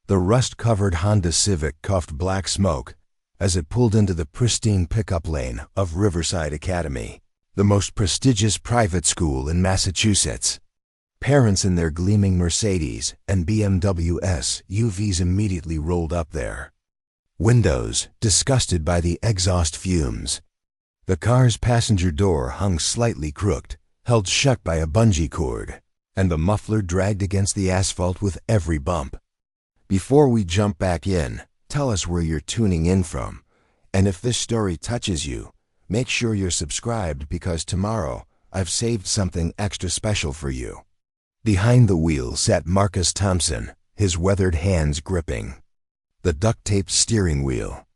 The rust-covered Honda Civic coughed black smoke as it pulled into the pristine pickup lane of Riverside Academy, the most prestigious private school in Massachusetts. Parents in their gleaming Mercedes and BMW SUVs immediately rolled up their windows, disgusted by the exhaust fumes. The car's passenger door hung slightly crooked, held shut by a bungee cord, and the muffler dragged against the asphalt with every bump. Before we jump back in, tell us where you're tuning in from, and if this story touches you, make sure you're subscribed because tomorrow I've saved something extra special for you. Behind the wheel sat Marcus Thompson, his weathered hands gripping the duct-taped steering wheel.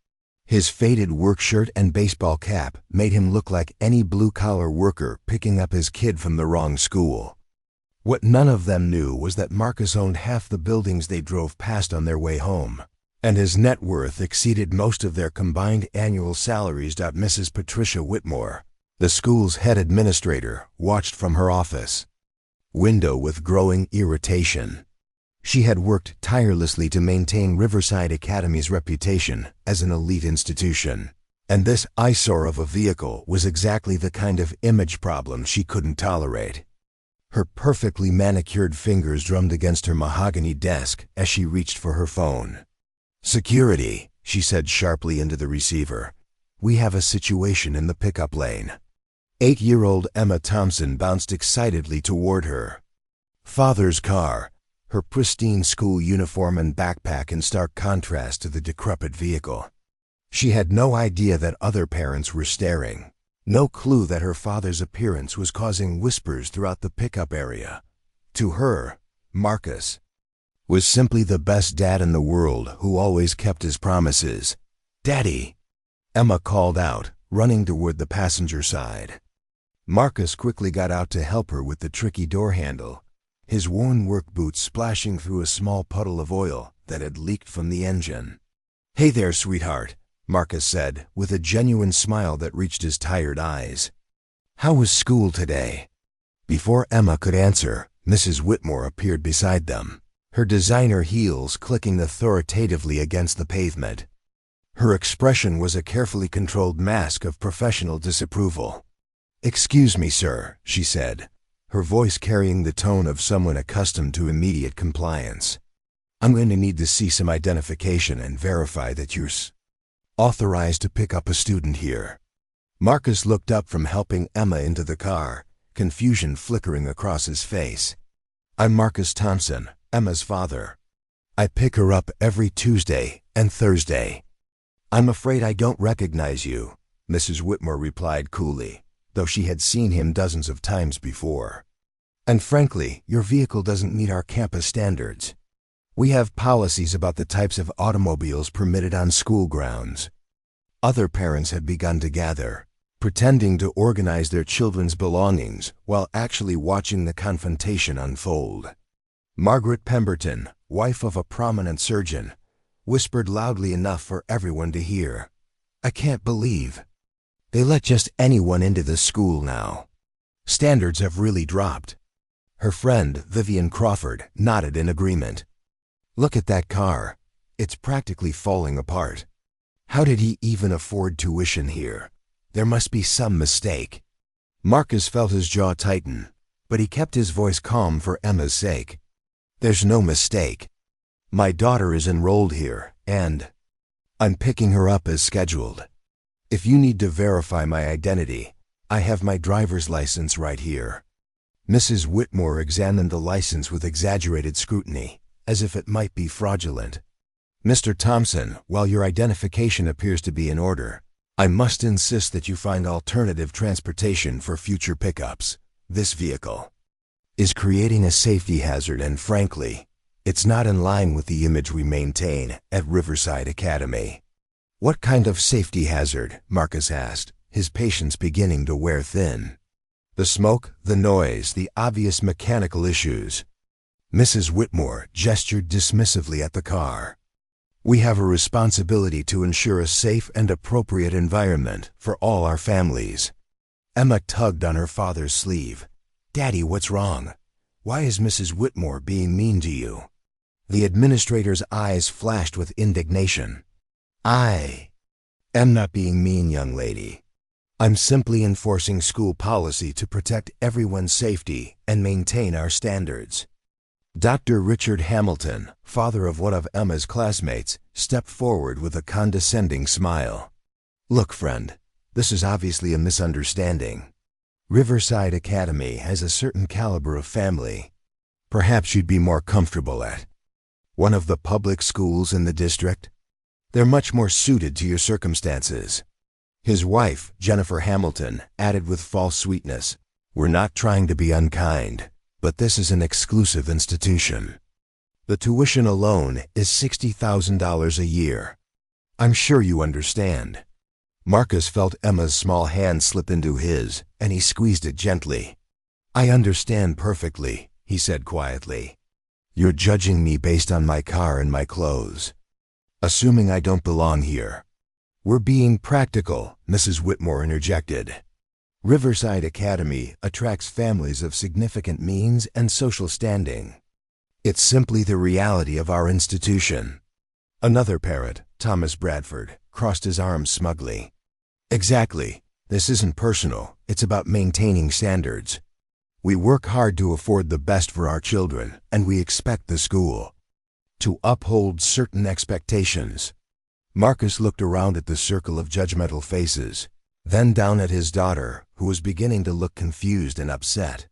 His faded work shirt and baseball cap made him look like any blue-collar worker picking up his kid from the wrong school. What none of them knew was that Marcus owned half the buildings they drove past on their way home, and his net worth exceeded most of their combined annual salaries. Mrs. Patricia Whitmore, the school's head administrator, watched from her office window with growing irritation. She had worked tirelessly to maintain Riverside Academy's reputation as an elite institution, and this eyesore of a vehicle was exactly the kind of image problem she couldn't tolerate. Her perfectly manicured fingers drummed against her mahogany desk as she reached for her phone. "Security," she said sharply into the receiver. "We have a situation in the pickup lane." 8-year-old Emma Thompson bounced excitedly toward her father's car, her pristine school uniform and backpack in stark contrast to the decrepit vehicle. She had no idea that other parents were staring, no clue that her father's appearance was causing whispers throughout the pickup area. To her, Marcus was simply the best dad in the world who always kept his promises. "Daddy," Emma called out, running toward the passenger side. Marcus quickly got out to help her with the tricky door handle, his worn work boots splashing through a small puddle of oil that had leaked from the engine. "Hey there, sweetheart," Marcus said, with a genuine smile that reached his tired eyes. "How was school today?" Before Emma could answer, Mrs. Whitmore appeared beside them, her designer heels clicking authoritatively against the pavement. Her expression was a carefully controlled mask of professional disapproval. "Excuse me, sir," she said, her voice carrying the tone of someone accustomed to immediate compliance. "I'm going to need to see some identification and verify that you're authorized to pick up a student here." Marcus looked up from helping Emma into the car, confusion flickering across his face. "I'm Marcus Thompson, Emma's father. I pick her up every Tuesday and Thursday." "I'm afraid I don't recognize you," Mrs. Whitmore replied coolly, though she had seen him dozens of times before. "And frankly, your vehicle doesn't meet our campus standards. We have policies about the types of automobiles permitted on school grounds." Other parents had begun to gather, pretending to organize their children's belongings while actually watching the confrontation unfold. Margaret Pemberton, wife of a prominent surgeon, whispered loudly enough for everyone to hear, "I can't believe they let just anyone into the school now. Standards have really dropped." Her friend, Vivian Crawford, nodded in agreement. "Look at that car. It's practically falling apart. How did he even afford tuition here? There must be some mistake." Marcus felt his jaw tighten, but he kept his voice calm for Emma's sake. "There's no mistake. My daughter is enrolled here, and I'm picking her up as scheduled. If you need to verify my identity, I have my driver's license right here." Mrs. Whitmore examined the license with exaggerated scrutiny, as if it might be fraudulent. "Mr. Thompson, while your identification appears to be in order, I must insist that you find alternative transportation for future pickups. This vehicle is creating a safety hazard, and frankly, it's not in line with the image we maintain at Riverside Academy." "What kind of safety hazard?" Marcus asked, his patience beginning to wear thin. "The smoke, the noise, the obvious mechanical issues." Mrs. Whitmore gestured dismissively at the car. "We have a responsibility to ensure a safe and appropriate environment for all our families." Emma tugged on her father's sleeve. "Daddy, what's wrong? Why is Mrs. Whitmore being mean to you?" The administrator's eyes flashed with indignation. I am not being mean, young lady. I'm simply enforcing school policy to protect everyone's safety and maintain our standards. Dr. Richard Hamilton, father of one of Emma's classmates, stepped forward with a condescending smile. Look, friend, this is obviously a misunderstanding. Riverside Academy has a certain caliber of family. Perhaps you'd be more comfortable at one of the public schools in the district. They're much more suited to your circumstances. His wife, Jennifer Hamilton, added with false sweetness, We're not trying to be unkind, but this is an exclusive institution. The tuition alone is $60,000 a year. I'm sure you understand. Marcus felt Emma's small hand slip into his, and he squeezed it gently. I understand perfectly, he said quietly. You're judging me based on my car and my clothes. Assuming I don't belong here. We're being practical, Mrs. Whitmore interjected. Riverside Academy attracts families of significant means and social standing. It's simply the reality of our institution. Another parent, Thomas Bradford, crossed his arms smugly. Exactly. This isn't personal. It's about maintaining standards. We work hard to afford the best for our children, and we expect the school to uphold certain expectations. Marcus looked around at the circle of judgmental faces, then down at his daughter, who was beginning to look confused and upset.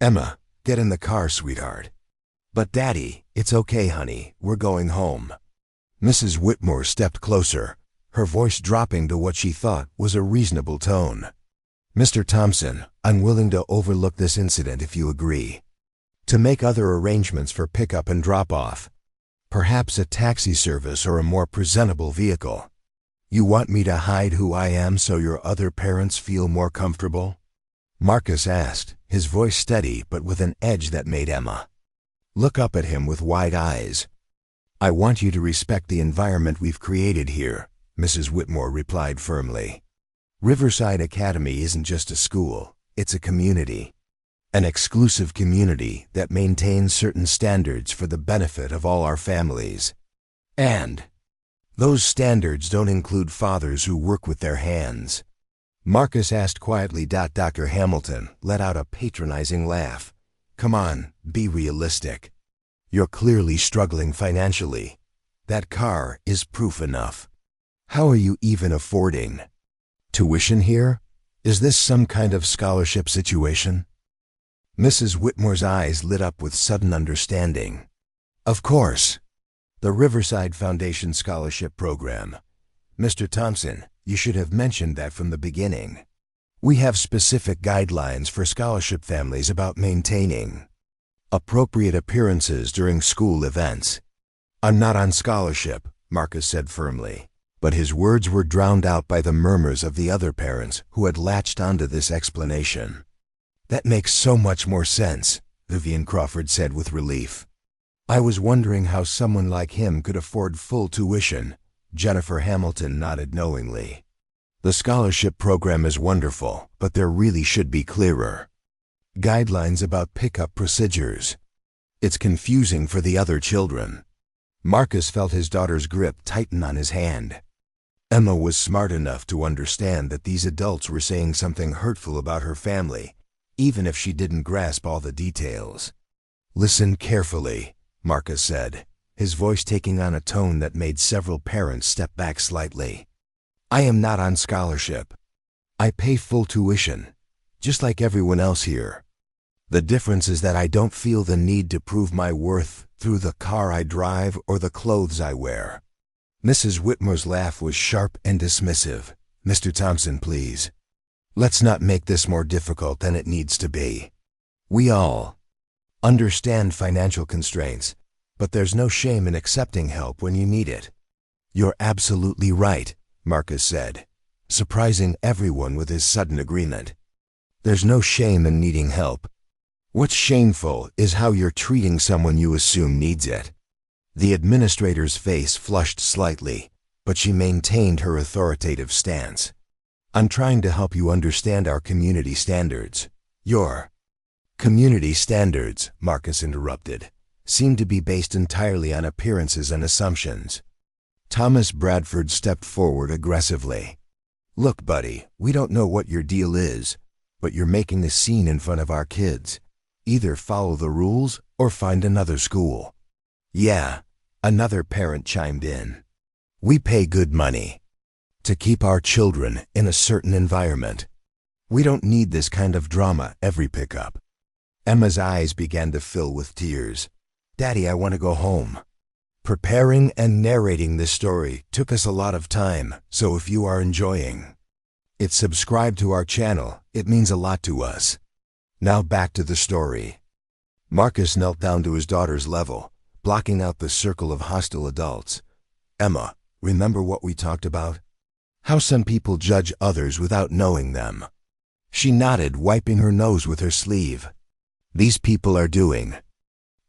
Emma, get in the car, sweetheart. But Daddy, it's okay, honey, we're going home. Mrs. Whitmore stepped closer, her voice dropping to what she thought was a reasonable tone. Mr. Thompson, I'm willing to overlook this incident if you agree. To make other arrangements for pickup and drop-off. Perhaps a taxi service or a more presentable vehicle. You want me to hide who I am so your other parents feel more comfortable? Marcus asked, his voice steady but with an edge that made Emma look up at him with wide eyes. I want you to respect the environment we've created here, Mrs. Whitmore replied firmly. Riverside Academy isn't just a school, it's a community. An exclusive community that maintains certain standards for the benefit of all our families. And those standards don't include fathers who work with their hands. Marcus asked quietly. Dr. Hamilton let out a patronizing laugh. Come on, be realistic. You're clearly struggling financially. That car is proof enough. How are you even affording tuition here? Is this some kind of scholarship situation? Mrs. Whitmore's eyes lit up with sudden understanding. Of course. The Riverside Foundation Scholarship Program. Mr. Thompson, you should have mentioned that from the beginning. We have specific guidelines for scholarship families about maintaining appropriate appearances during school events. I'm not on scholarship, Marcus said firmly, but his words were drowned out by the murmurs of the other parents who had latched onto this explanation. That makes so much more sense, Vivian Crawford said with relief. I was wondering how someone like him could afford full tuition. Jennifer Hamilton nodded knowingly. The scholarship program is wonderful, but there really should be clearer guidelines about pickup procedures. It's confusing for the other children. Marcus felt his daughter's grip tighten on his hand. Emma was smart enough to understand that these adults were saying something hurtful about her family, even if she didn't grasp all the details. Listen carefully, Marcus said, his voice taking on a tone that made several parents step back slightly. I am not on scholarship. I pay full tuition, just like everyone else here. The difference is that I don't feel the need to prove my worth through the car I drive or the clothes I wear. Mrs. Whitmore's laugh was sharp and dismissive. Mr. Thompson, please. Let's not make this more difficult than it needs to be. We all understand financial constraints, but there's no shame in accepting help when you need it. You're absolutely right, Marcus said, surprising everyone with his sudden agreement. There's no shame in needing help. What's shameful is how you're treating someone you assume needs it. The administrator's face flushed slightly, but she maintained her authoritative stance. I'm trying to help you understand our community standards. Your community standards, Marcus interrupted, seemed to be based entirely on appearances and assumptions. Thomas Bradford stepped forward aggressively. "Look, buddy, we don't know what your deal is, but you're making a scene in front of our kids. Either follow the rules or find another school." "Yeah," another parent chimed in. "We pay good money to keep our children in a certain environment. We don't need this kind of drama every pickup." Emma's eyes began to fill with tears. "Daddy, I want to go home." Preparing and narrating this story took us a lot of time, so if you are enjoying it, subscribe to our channel. It means a lot to us. Now back to the story. Marcus knelt down to his daughter's level, blocking out the circle of hostile adults. "Emma, remember what we talked about? How some people judge others without knowing them." She nodded, wiping her nose with her sleeve. "These people are doing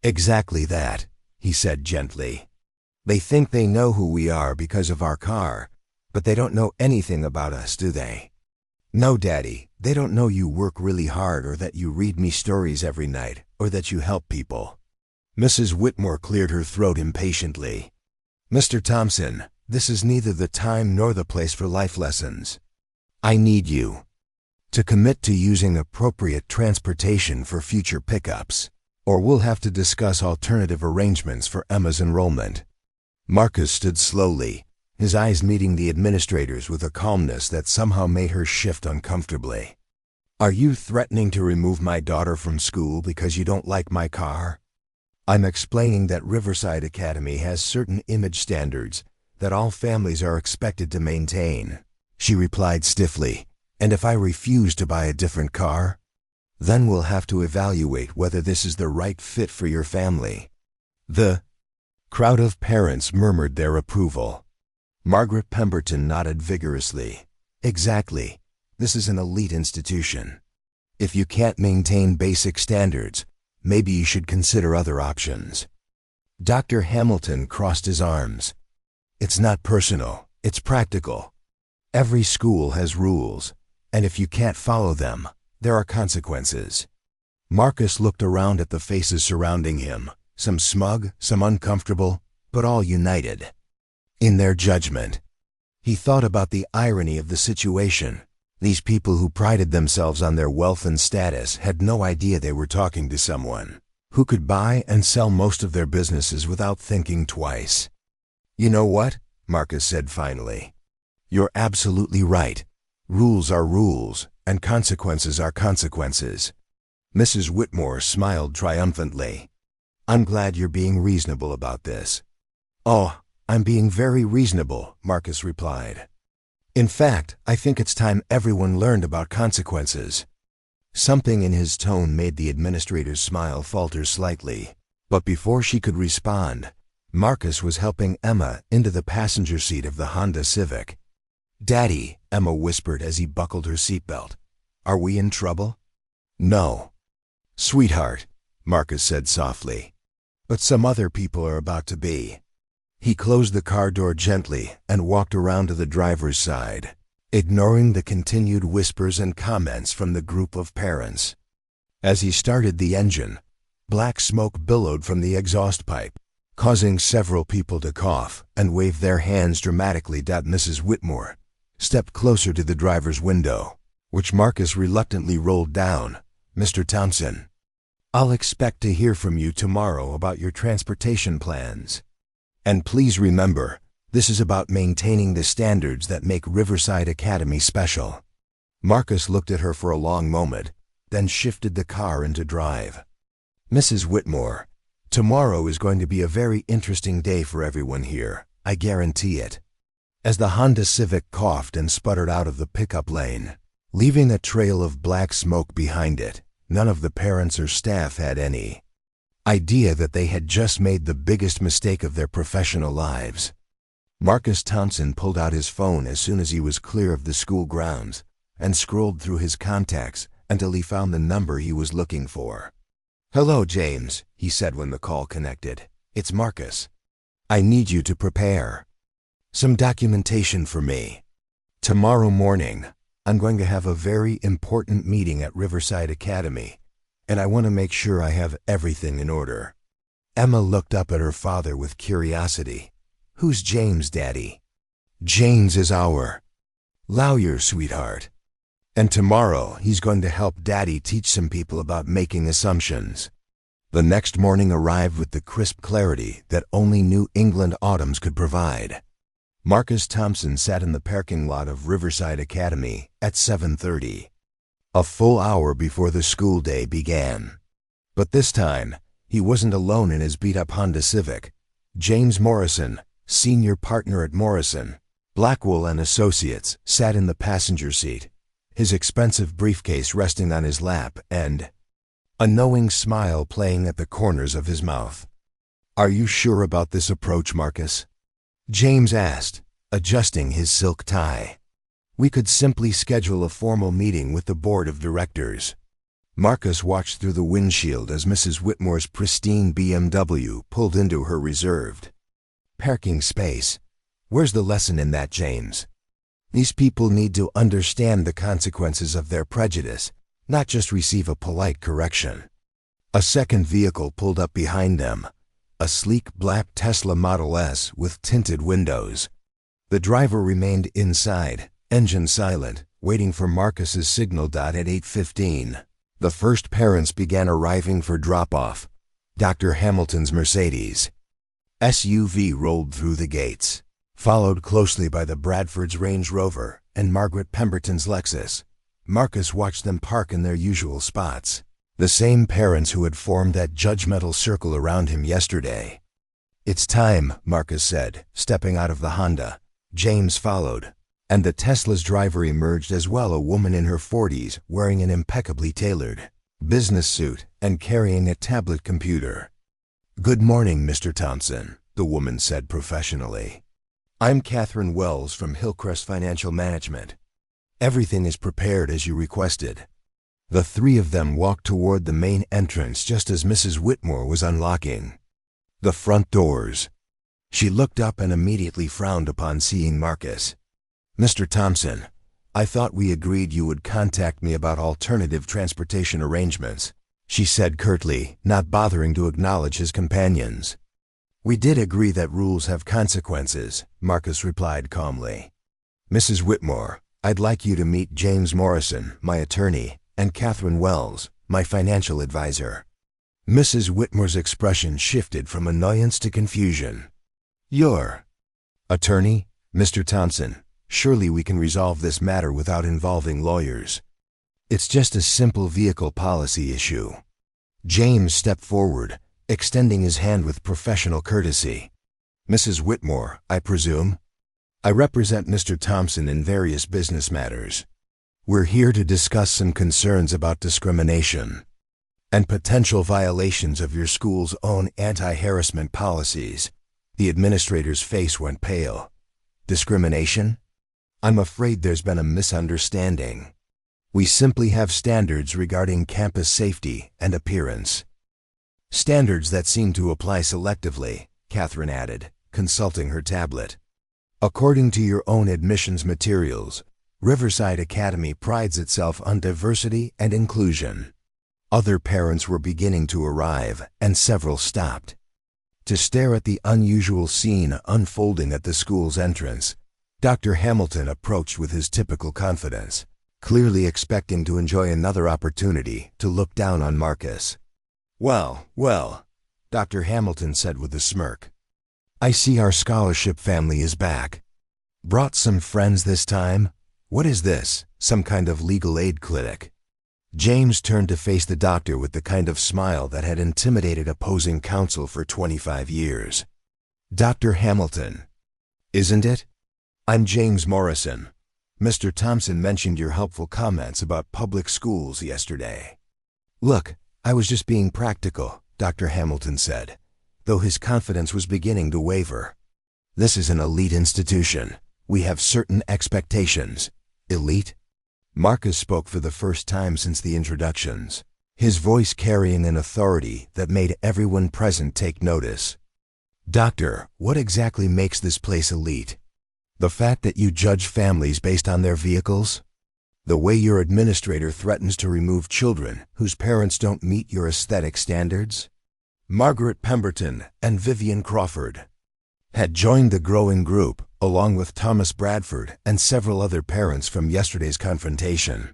exactly that," he said gently. "They think they know who we are because of our car, but they don't know anything about us, do they?" "No, Daddy, they don't know you work really hard or that you read me stories every night or that you help people." Mrs. Whitmore cleared her throat impatiently. "Mr. Thompson, this is neither the time nor the place for life lessons. I need you to commit to using appropriate transportation for future pickups, or we'll have to discuss alternative arrangements for Emma's enrollment." Marcus stood slowly, his eyes meeting the administrator's with a calmness that somehow made her shift uncomfortably. "Are you threatening to remove my daughter from school because you don't like my car?" "I'm explaining that Riverside Academy has certain image standards that all families are expected to maintain," she replied stiffly. "And if I refuse to buy a different car, then we'll have to evaluate whether this is the right fit for your family." The crowd of parents murmured their approval. Margaret Pemberton nodded vigorously. "Exactly. This is an elite institution. If you can't maintain basic standards, maybe you should consider other options." Dr. Hamilton crossed his arms. "It's not personal, it's practical. Every school has rules, and if you can't follow them, there are consequences." Marcus looked around at the faces surrounding him, some smug, some uncomfortable, but all united in their judgment. He thought about the irony of the situation. These people who prided themselves on their wealth and status had no idea they were talking to someone who could buy and sell most of their businesses without thinking twice. "You know what?" Marcus said finally. "You're absolutely right. Rules are rules, and consequences are consequences." Mrs. Whitmore smiled triumphantly. "I'm glad you're being reasonable about this." "Oh, I'm being very reasonable," Marcus replied. "In fact, I think it's time everyone learned about consequences." Something in his tone made the administrator's smile falter slightly, but before she could respond, Marcus was helping Emma into the passenger seat of the Honda Civic. "Daddy," Emma whispered as he buckled her seatbelt, "are we in trouble?" "No, sweetheart," Marcus said softly, "but some other people are about to be." He closed the car door gently and walked around to the driver's side, ignoring the continued whispers and comments from the group of parents. As he started the engine, black smoke billowed from the exhaust pipe, causing several people to cough and wave their hands dramatically. Mrs. Whitmore stepped closer to the driver's window, which Marcus reluctantly rolled down. "Mr. Thompson, I'll expect to hear from you tomorrow about your transportation plans. And please remember, this is about maintaining the standards that make Riverside Academy special." Marcus looked at her for a long moment, then shifted the car into drive. "Mrs. Whitmore, tomorrow is going to be a very interesting day for everyone here, I guarantee it." As the Honda Civic coughed and sputtered out of the pickup lane, leaving a trail of black smoke behind it, none of the parents or staff had any idea that they had just made the biggest mistake of their professional lives. Marcus Thompson pulled out his phone as soon as he was clear of the school grounds and scrolled through his contacts until he found the number he was looking for. "Hello, James," he said when the call connected. "It's Marcus. I need you to prepare some documentation for me. Tomorrow morning, I'm going to have a very important meeting at Riverside Academy, and I want to make sure I have everything in order." Emma looked up at her father with curiosity. "Who's James, Daddy?" "James is our lawyer, sweetheart. And tomorrow he's going to help Daddy teach some people about making assumptions." The next morning arrived with the crisp clarity that only New England autumns could provide. Marcus Thompson sat in the parking lot of Riverside Academy at 7:30, a full hour before the school day began. But this time, he wasn't alone in his beat-up Honda Civic. James Morrison, senior partner at Morrison, Blackwell and Associates, sat in the passenger seat, his expensive briefcase resting on his lap and a knowing smile playing at the corners of his mouth. "Are you sure about this approach, Marcus?" James asked, adjusting his silk tie. "We could simply schedule a formal meeting with the board of directors." Marcus watched through the windshield as Mrs. Whitmore's pristine BMW pulled into her reserved parking space. "Where's the lesson in that, James? These people need to understand the consequences of their prejudice, not just receive a polite correction." A second vehicle pulled up behind them, a sleek black Tesla Model S with tinted windows. The driver remained inside, engine silent, waiting for Marcus's signal dot at 8:15. The first parents began arriving for drop-off. Dr. Hamilton's Mercedes SUV rolled through the gates, followed closely by the Bradford's Range Rover and Margaret Pemberton's Lexus. Marcus watched them park in their usual spots, the same parents who had formed that judgmental circle around him yesterday. "It's time," Marcus said, stepping out of the Honda. James followed, and the Tesla's driver emerged as well, a woman in her 40s wearing an impeccably tailored business suit and carrying a tablet computer. "Good morning, Mr. Thompson," the woman said professionally. "I'm Catherine Wells from Hillcrest Financial Management. Everything is prepared as you requested." The three of them walked toward the main entrance just as Mrs. Whitmore was unlocking the front doors. She looked up and immediately frowned upon seeing Marcus. "Mr. Thompson, I thought we agreed you would contact me about alternative transportation arrangements," she said curtly, not bothering to acknowledge his companions. "We did agree that rules have consequences," Marcus replied calmly. "Mrs. Whitmore, I'd like you to meet James Morrison, my attorney, and Catherine Wells, my financial advisor." Mrs. Whitmore's expression shifted from annoyance to confusion. "Your attorney, Mr. Thompson? Surely we can resolve this matter without involving lawyers. It's just a simple vehicle policy issue." James stepped forward, extending his hand with professional courtesy. "Mrs. Whitmore, I presume? I represent Mr. Thompson in various business matters. We're here to discuss some concerns about discrimination and potential violations of your school's own anti-harassment policies." The administrator's face went pale. "Discrimination? I'm afraid there's been a misunderstanding. We simply have standards regarding campus safety and appearance." "Standards that seem to apply selectively," Catherine added, consulting her tablet. "According to your own admissions materials, Riverside Academy prides itself on diversity and inclusion." Other parents were beginning to arrive, and several stopped to stare at the unusual scene unfolding at the school's entrance. Dr. Hamilton approached with his typical confidence, clearly expecting to enjoy another opportunity to look down on Marcus. Well, Dr. Hamilton said with a smirk. "I see our scholarship family is back. Brought some friends this time? What is this, some kind of legal aid clinic?" James turned to face the doctor with the kind of smile that had intimidated opposing counsel for 25 years. "Dr. Hamilton, isn't it? I'm James Morrison. Mr. Thompson mentioned your helpful comments about public schools yesterday." "Look, I was just being practical," Dr. Hamilton said, though his confidence was beginning to waver. "This is an elite institution. We have certain expectations." "Elite?" Marcus spoke for the first time since the introductions, his voice carrying an authority that made everyone present take notice. "Doctor, what exactly makes this place elite? The fact that you judge families based on their vehicles? The way your administrator threatens to remove children whose parents don't meet your aesthetic standards? Margaret Pemberton and Vivian Crawford had joined the growing group, along with Thomas Bradford and several other parents from yesterday's confrontation.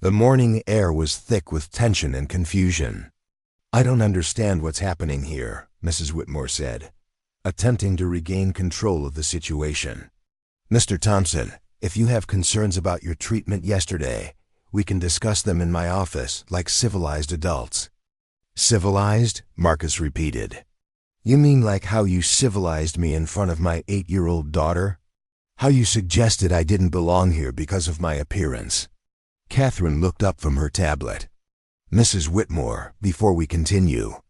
The morning air was thick with tension and confusion. "I don't understand what's happening here," Mrs. Whitmore said, attempting to regain control of the situation. "Mr. Thompson, if you have concerns about your treatment yesterday, we can discuss them in my office like civilized adults." "Civilized?" Marcus repeated. "You mean like how you civilized me in front of my 8-year-old daughter? How you suggested I didn't belong here because of my appearance?" Catherine looked up from her tablet. "Mrs. Whitmore, before we continue,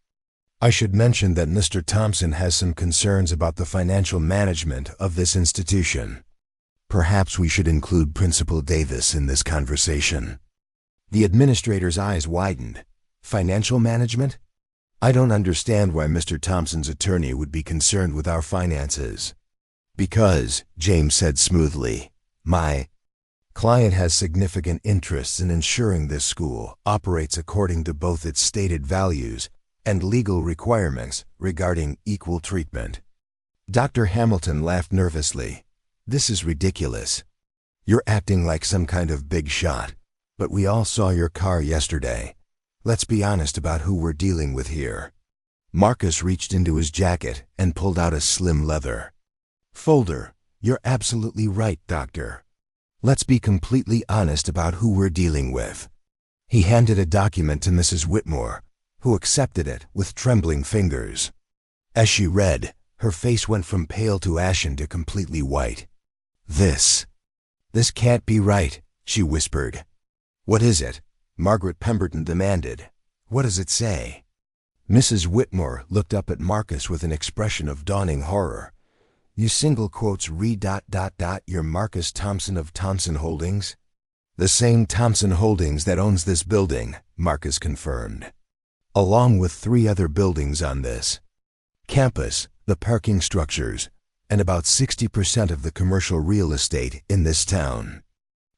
I should mention that Mr. Thompson has some concerns about the financial management of this institution. Perhaps we should include Principal Davis in this conversation." The administrator's eyes widened. "Financial management? I don't understand why Mr. Thompson's attorney would be concerned with our finances." "Because," James said smoothly, "my client has significant interests in ensuring this school operates according to both its stated values and legal requirements regarding equal treatment." Dr. Hamilton laughed nervously. "This is ridiculous. You're acting like some kind of big shot, but we all saw your car yesterday. Let's be honest about who we're dealing with here." Marcus reached into his jacket and pulled out a slim leather folder. "You're absolutely right, Doctor. Let's be completely honest about who we're dealing with." He handed a document to Mrs. Whitmore, who accepted it with trembling fingers. As she read, her face went from pale to ashen to completely white. This can't be right," she whispered. "What is it?" Margaret Pemberton demanded. "What does it say?" Mrs. Whitmore looked up at Marcus with an expression of dawning horror. "You single quotes you're Marcus Thompson of Thompson Holdings?" "The same Thompson Holdings that owns this building," Marcus confirmed. "Along with 3 other buildings on this campus, the parking structures, and about 60% of the commercial real estate in this town."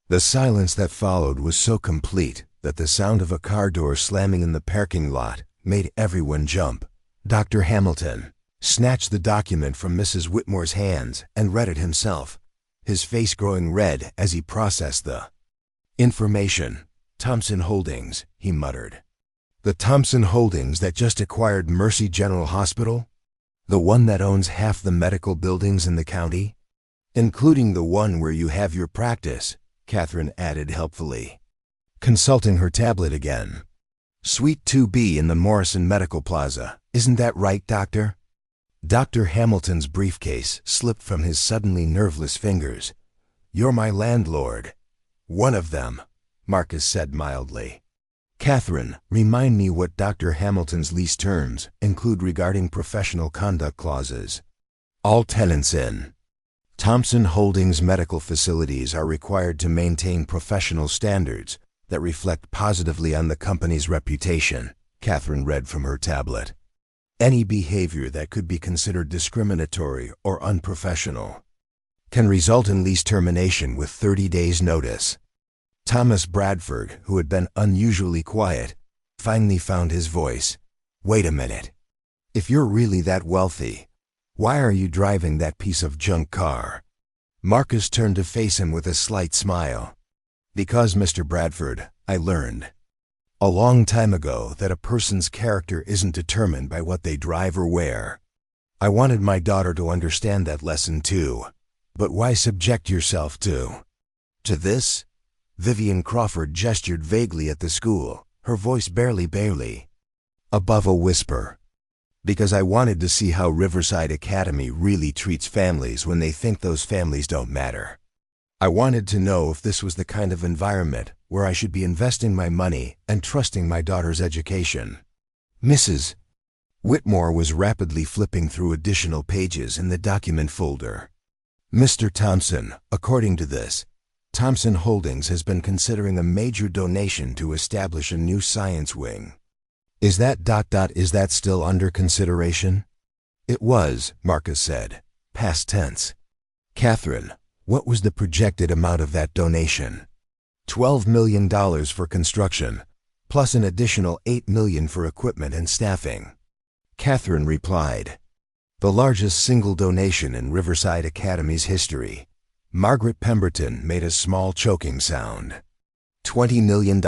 The silence that followed was so complete that the sound of a car door slamming in the parking lot made everyone jump. Dr. Hamilton snatched the document from Mrs. Whitmore's hands and read it himself, his face growing red as he processed the information. "Thompson Holdings," he muttered. "The Thompson Holdings that just acquired Mercy General Hospital? The one that owns half the medical buildings in the county? Including the one where you have your practice," Catherine added helpfully, consulting her tablet again. "Suite 2B in the Morrison Medical Plaza, isn't that right, Doctor?" Dr. Hamilton's briefcase slipped from his suddenly nerveless fingers. "You're my landlord." "One of them," Marcus said mildly. "Catherine, remind me what Dr. Hamilton's lease terms include regarding professional conduct clauses." "All tenants in Thompson Holdings medical facilities are required to maintain professional standards that reflect positively on the company's reputation," Catherine read from her tablet. "Any behavior that could be considered discriminatory or unprofessional can result in lease termination with 30 days' notice." Thomas Bradford, who had been unusually quiet, finally found his voice. "Wait a minute. If you're really that wealthy, why are you driving that piece of junk car?" Marcus turned to face him with a slight smile. "Because, Mr. Bradford, I learned a long time ago that a person's character isn't determined by what they drive or wear. I wanted my daughter to understand that lesson too. But why subject yourself to this?" Vivian Crawford gestured vaguely at the school, her voice barely above a whisper. "Because I wanted to see how Riverside Academy really treats families when they think those families don't matter. I wanted to know if this was the kind of environment where I should be investing my money and trusting my daughter's education." Mrs. Whitmore was rapidly flipping through additional pages in the document folder. "Mr. Thompson, according to this, Thompson Holdings has been considering a major donation to establish a new science wing. Is that still under consideration?" "It was," Marcus said, past tense. "Catherine, what was the projected amount of that donation?" $12 million for construction, plus an additional $8 million for equipment and staffing." Catherine replied. The largest single donation in Riverside Academy's history. Margaret Pemberton made a small choking sound. $20 million?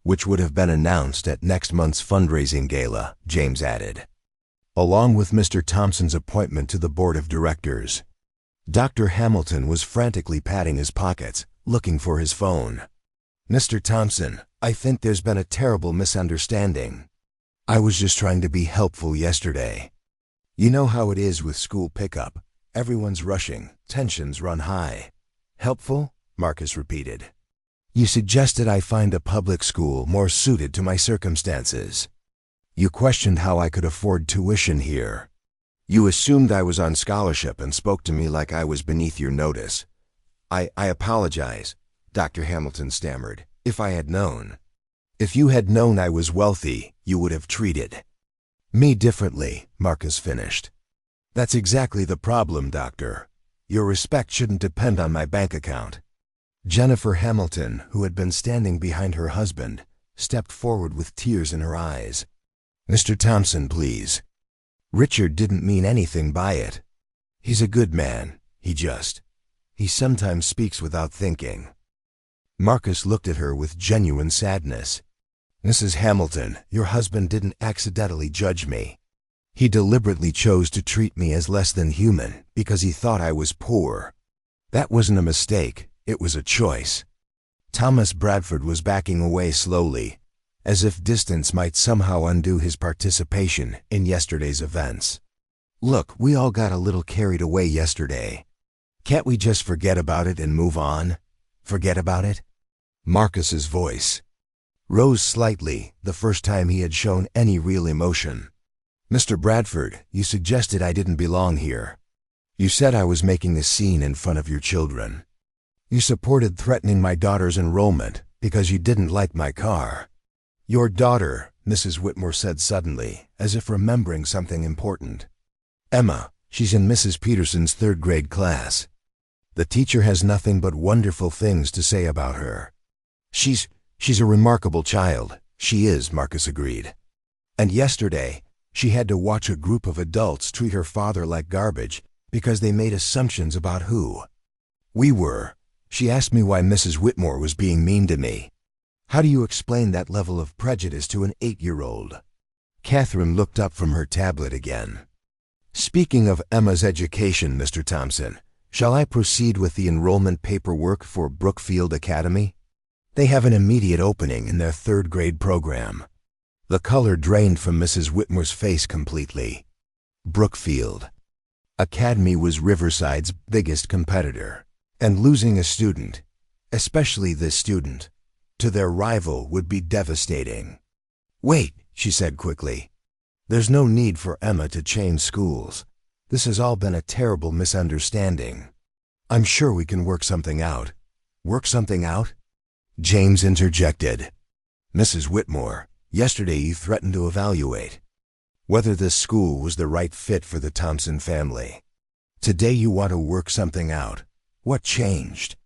Which would have been announced at next month's fundraising gala, James added, along with Mr. Thompson's appointment to the board of directors. Dr. Hamilton was frantically patting his pockets, looking for his phone. Mr. Thompson, I think there's been a terrible misunderstanding. I was just trying to be helpful yesterday. You know how it is with school pickup. Everyone's rushing, tensions run high. Helpful? Marcus repeated. You suggested I find a public school more suited to my circumstances. You questioned how I could afford tuition here. You assumed I was on scholarship and spoke to me like I was beneath your notice. I apologize, Dr. Hamilton stammered, if I had known. If you had known I was wealthy, you would have treated me differently, Marcus finished. That's exactly the problem, Doctor. Your respect shouldn't depend on my bank account. Jennifer Hamilton, who had been standing behind her husband, stepped forward with tears in her eyes. Mr. Thompson, please. Richard didn't mean anything by it. He's a good man. He sometimes speaks without thinking. Marcus looked at her with genuine sadness. Mrs. Hamilton, your husband didn't accidentally judge me. He deliberately chose to treat me as less than human because he thought I was poor. That wasn't a mistake, it was a choice. Thomas Bradford was backing away slowly, as if distance might somehow undo his participation in yesterday's events. Look, we all got a little carried away yesterday. Can't we just forget about it and move on? Forget about it? Marcus's voice rose slightly, the first time he had shown any real emotion. Mr. Bradford, you suggested I didn't belong here. You said I was making a scene in front of your children. You supported threatening my daughter's enrollment because you didn't like my car. Your daughter, Mrs. Whitmore said suddenly, as if remembering something important. Emma, she's in Mrs. Peterson's third-grade class. The teacher has nothing but wonderful things to say about her. She's a remarkable child. She is, Marcus agreed. And yesterday, she had to watch a group of adults treat her father like garbage because they made assumptions about who we were. She asked me why Mrs. Whitmore was being mean to me. How do you explain that level of prejudice to an 8-year-old? Catherine looked up from her tablet again. Speaking of Emma's education, Mr. Thompson, shall I proceed with the enrollment paperwork for Brookfield Academy? They have an immediate opening in their third-grade program. The color drained from Mrs. Whitmore's face completely. Brookfield Academy was Riverside's biggest competitor, and losing a student, especially this student, to their rival would be devastating. Wait, she said quickly. There's no need for Emma to change schools. This has all been a terrible misunderstanding. I'm sure we can work something out. Work something out? James interjected. Mrs. Whitmore, yesterday you threatened to evaluate whether this school was the right fit for the Thompson family. Today you want to work something out. What changed?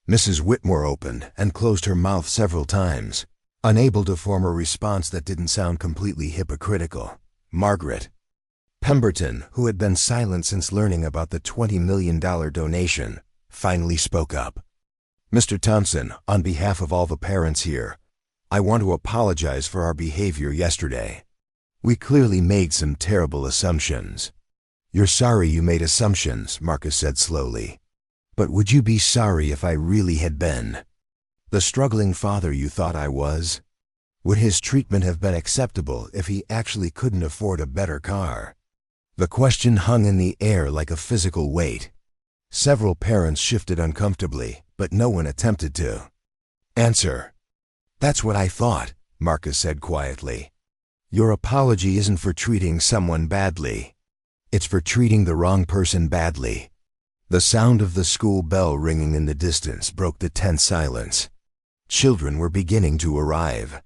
Mrs. Whitmore opened and closed her mouth several times, unable to form a response that didn't sound completely hypocritical. Margaret Pemberton, who had been silent since learning about the $20 million donation, finally spoke up. Mr. Thompson, on behalf of all the parents here, I want to apologize for our behavior yesterday. We clearly made some terrible assumptions. You're sorry you made assumptions, Marcus said slowly. But would you be sorry if I really had been the struggling father you thought I was? Would his treatment have been acceptable if he actually couldn't afford a better car? The question hung in the air like a physical weight. Several parents shifted uncomfortably, but no one attempted to answer. That's what I thought, Marcus said quietly. Your apology isn't for treating someone badly. It's for treating the wrong person badly. The sound of the school bell ringing in the distance broke the tense silence. Children were beginning to arrive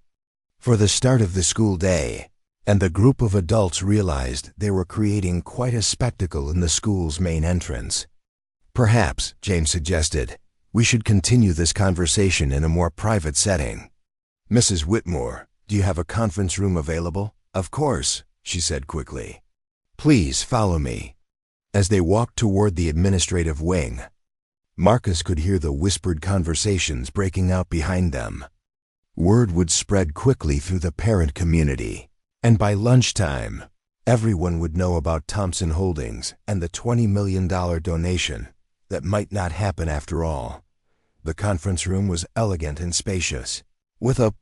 for the start of the school day, and the group of adults realized they were creating quite a spectacle in the school's main entrance. Perhaps, James suggested, we should continue this conversation in a more private setting. Mrs. Whitmore, do you have a conference room available? Of course, she said quickly. "Please follow me." As they walked toward the administrative wing, Marcus could hear the whispered conversations breaking out behind them. Word would spread quickly through the parent community, and by lunchtime, everyone would know about Thompson Holdings and the $20 million donation that might not happen after all. The conference room was elegant and spacious, with a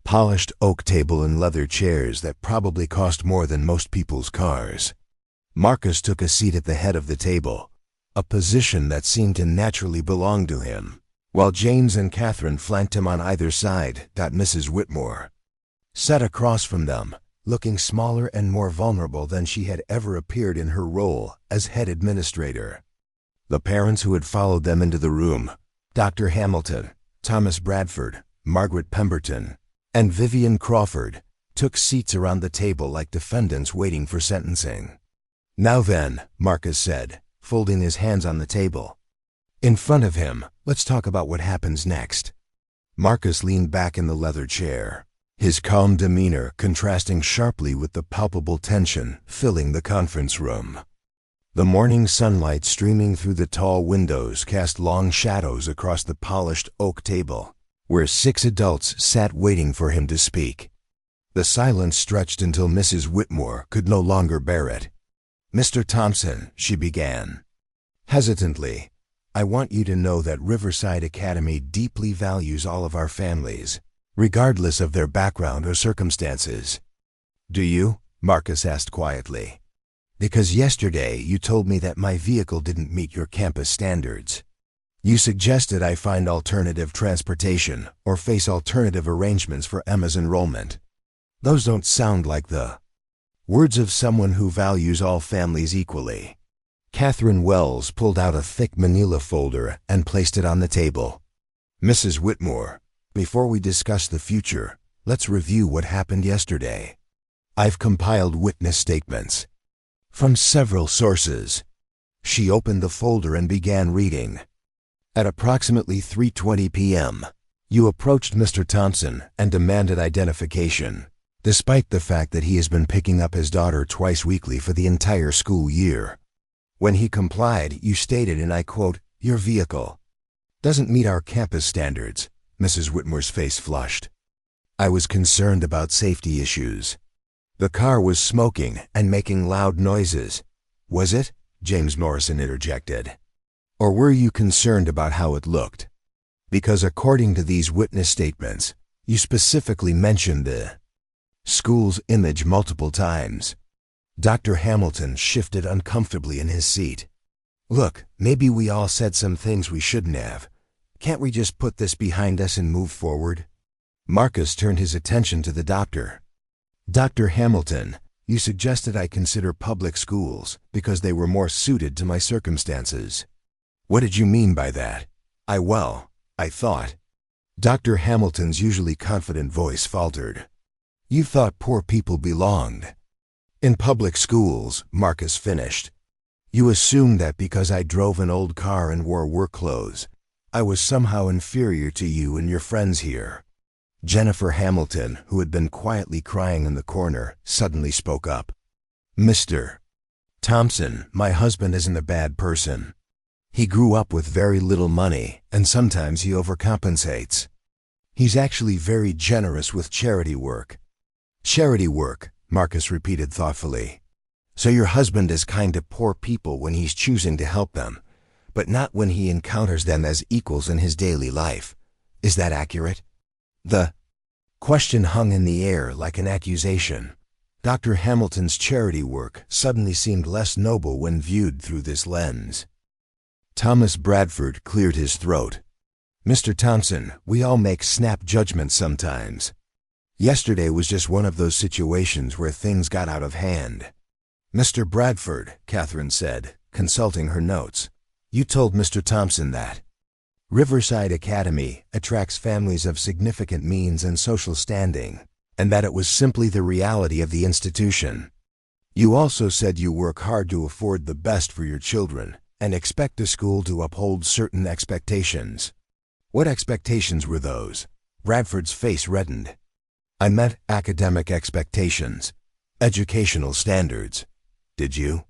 polished oak table and leather chairs that probably cost more than most people's cars. Marcus took a seat at the head of the table, a position that seemed to naturally belong to him, while James and Catherine flanked him on either side. Mrs. Whitmore sat across from them, looking smaller and more vulnerable than she had ever appeared in her role as head administrator. The parents who had followed them into the room, Dr. Hamilton, Thomas Bradford, Margaret Pemberton, and Vivian Crawford, took seats around the table like defendants waiting for sentencing. "Now then," Marcus said, folding his hands on the table. In front of him, "let's talk about what happens next." Marcus leaned back in the leather chair, his calm demeanor contrasting sharply with the palpable tension filling the conference room. The morning sunlight streaming through the tall windows cast long shadows across the polished oak table, where 6 adults sat waiting for him to speak. The silence stretched until Mrs. Whitmore could no longer bear it. "Mr. Thompson," she began. Hesitantly, "I want you to know that Riverside Academy deeply values all of our families, regardless of their background or circumstances." "Do you?" Marcus asked quietly. "Because yesterday you told me that my vehicle didn't meet your campus standards. You suggested I find alternative transportation or face alternative arrangements for Emma's enrollment. Those don't sound like the words of someone who values all families equally." Catherine Wells pulled out a thick manila folder and placed it on the table. "Mrs. Whitmore, before we discuss the future, let's review what happened yesterday. I've compiled witness statements from several sources." She opened the folder and began reading. "At approximately 3:20 p.m., you approached Mr. Thompson and demanded identification, despite the fact that he has been picking up his daughter twice weekly for the entire school year. When he complied, you stated, and I quote, 'Your vehicle doesn't meet our campus standards.'" Mrs. Whitmore's face flushed. "I was concerned about safety issues. The car was smoking and making loud noises." "Was it?" James Morrison interjected. "Or were you concerned about how it looked? Because according to these witness statements, you specifically mentioned the school's image multiple times." Dr. Hamilton shifted uncomfortably in his seat. "Look, maybe we all said some things we shouldn't have. Can't we just put this behind us and move forward?" Marcus turned his attention to the doctor. "Dr. Hamilton, you suggested I consider public schools because they were more suited to my circumstances. What did you mean by that?" I thought." Dr. Hamilton's usually confident voice faltered. "You thought poor people belonged in public schools," Marcus finished. "You assumed that because I drove an old car and wore work clothes, I was somehow inferior to you and your friends here." Jennifer Hamilton, who had been quietly crying in the corner, suddenly spoke up. "Mr. Thompson, my husband isn't a bad person. He grew up with very little money, and sometimes he overcompensates. He's actually very generous with charity work." "Charity work," Marcus repeated thoughtfully. "So your husband is kind to poor people when he's choosing to help them, but not when he encounters them as equals in his daily life. Is that accurate?" The question hung in the air like an accusation. Dr. Hamilton's charity work suddenly seemed less noble when viewed through this lens. Thomas Bradford cleared his throat. "Mr. Thompson, we all make snap judgments sometimes. Yesterday was just one of those situations where things got out of hand." "Mr. Bradford," Catherine said, consulting her notes, "you told Mr. Thompson that Riverside Academy attracts families of significant means and social standing, and that it was simply the reality of the institution. You also said you work hard to afford the best for your children and expect the school to uphold certain expectations. What expectations were those?" Bradford's face reddened. "I meant academic expectations. Educational standards, did you?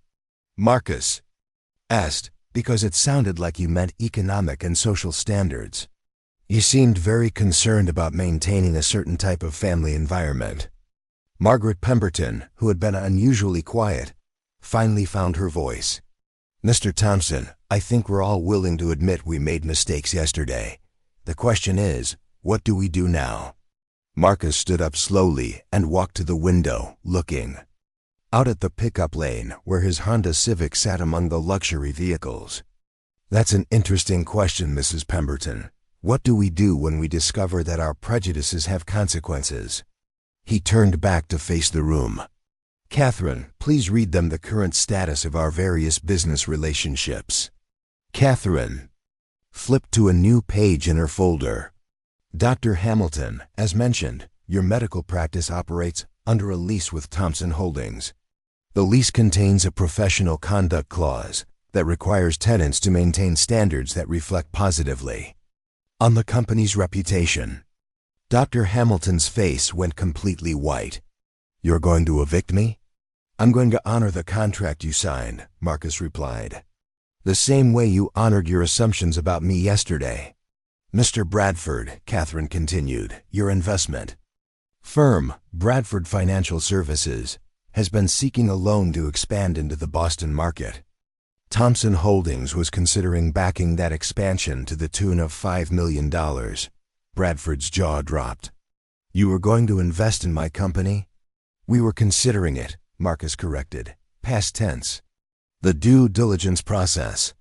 Marcus asked, because it sounded like you meant economic and social standards. You seemed very concerned about maintaining a certain type of family environment. Margaret Pemberton, who had been unusually quiet, finally found her voice. Mr. Thompson, I think we're all willing to admit we made mistakes yesterday. The question is, what do we do now? Marcus stood up slowly and walked to the window, looking out at the pickup lane where his Honda Civic sat among the luxury vehicles. That's an interesting question, Mrs. Pemberton. What do we do when we discover that our prejudices have consequences? He turned back to face the room. Catherine, please read them the current status of our various business relationships. Catherine flipped to a new page in her folder. Dr. Hamilton, as mentioned, your medical practice operates under a lease with Thompson Holdings. The lease contains a professional conduct clause that requires tenants to maintain standards that reflect positively on the company's reputation. Dr. Hamilton's face went completely white. You're going to evict me? I'm going to honor the contract you signed, Marcus replied. The same way you honored your assumptions about me yesterday. Mr. Bradford, Catherine continued, your investment firm, Bradford Financial Services, has been seeking a loan to expand into the Boston market. Thompson Holdings was considering backing that expansion to the tune of $5 million. Bradford's jaw dropped. You were going to invest in my company? We were considering it, Marcus corrected, past tense. The due diligence process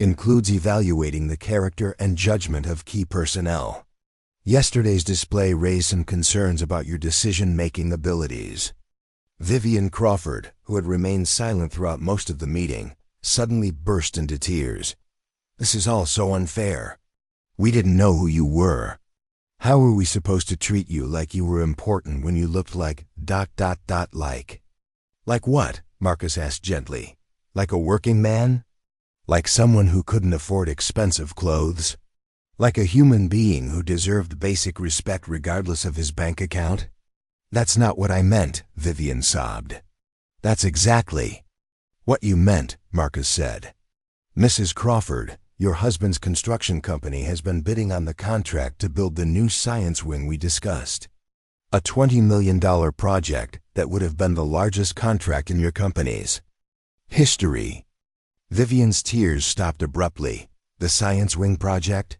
includes evaluating the character and judgment of key personnel. Yesterday's display raised some concerns about your decision-making abilities. Vivian Crawford, who had remained silent throughout most of the meeting, suddenly burst into tears. This is all so unfair. We didn't know who you were. How were we supposed to treat you like you were important when you looked like ... like? Like what? Marcus asked gently. Like a working man? Like someone who couldn't afford expensive clothes? Like a human being who deserved basic respect regardless of his bank account? That's not what I meant, Vivian sobbed. That's exactly what you meant, Marcus said. Mrs. Crawford, your husband's construction company has been bidding on the contract to build the new science wing we discussed. A $20 million project that would have been the largest contract in your company's history. Vivian's tears stopped abruptly. The science wing project?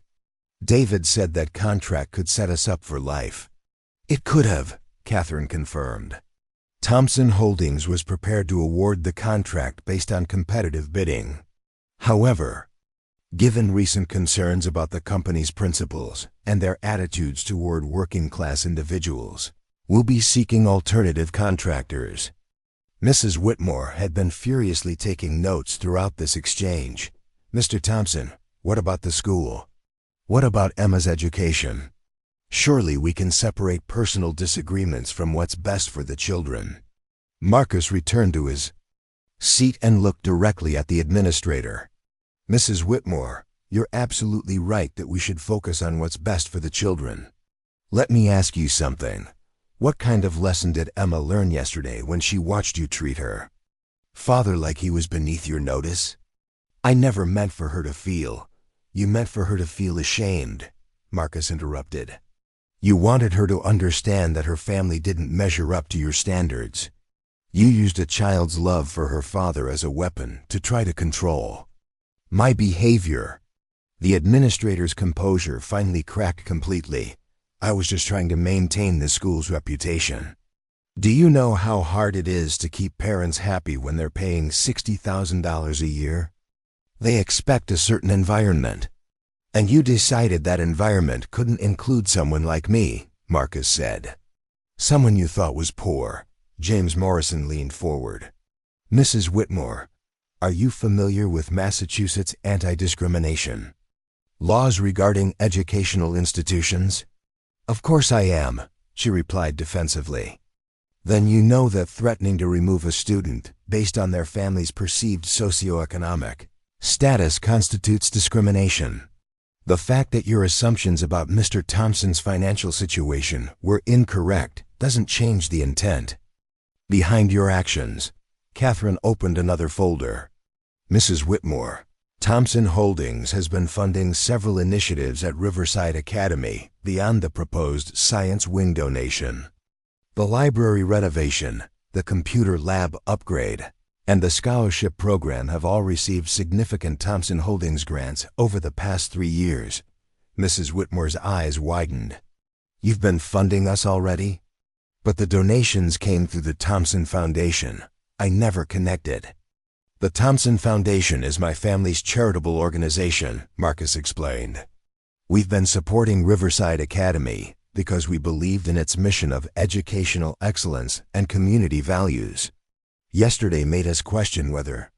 David said that contract could set us up for life. It could have, Catherine confirmed. Thompson Holdings was prepared to award the contract based on competitive bidding. However, given recent concerns about the company's principles and their attitudes toward working-class individuals, we'll be seeking alternative contractors. Mrs. Whitmore had been furiously taking notes throughout this exchange. Mr. Thompson, what about the school? What about Emma's education? Surely we can separate personal disagreements from what's best for the children. Marcus returned to his seat and looked directly at the administrator. Mrs. Whitmore, you're absolutely right that we should focus on what's best for the children. Let me ask you something. What kind of lesson did Emma learn yesterday when she watched you treat her father like he was beneath your notice? I never meant for her to feel. You meant for her to feel ashamed, Marcus interrupted. You wanted her to understand that her family didn't measure up to your standards. You used a child's love for her father as a weapon to try to control my behavior. The administrator's composure finally cracked completely. I was just trying to maintain the school's reputation. Do you know how hard it is to keep parents happy when they're paying $60,000 a year? They expect a certain environment. And you decided that environment couldn't include someone like me, Marcus said. Someone you thought was poor. James Morrison leaned forward. Mrs. Whitmore, are you familiar with Massachusetts anti-discrimination laws regarding educational institutions? Of course I am, she replied defensively. Then you know that threatening to remove a student based on their family's perceived socioeconomic status constitutes discrimination. The fact that your assumptions about Mr. Thompson's financial situation were incorrect doesn't change the intent. Behind your actions. Catherine opened another folder. Mrs. Whitmore, Thompson Holdings has been funding several initiatives at Riverside Academy beyond the proposed science wing donation. The library renovation, the computer lab upgrade, and the scholarship program have all received significant Thompson Holdings grants over the past 3 years. Mrs. Whitmore's eyes widened. You've been funding us already? But the donations came through the Thompson Foundation. I never connected. The Thompson Foundation is my family's charitable organization, Marcus explained. We've been supporting Riverside Academy because we believed in its mission of educational excellence and community values. Yesterday made us question whether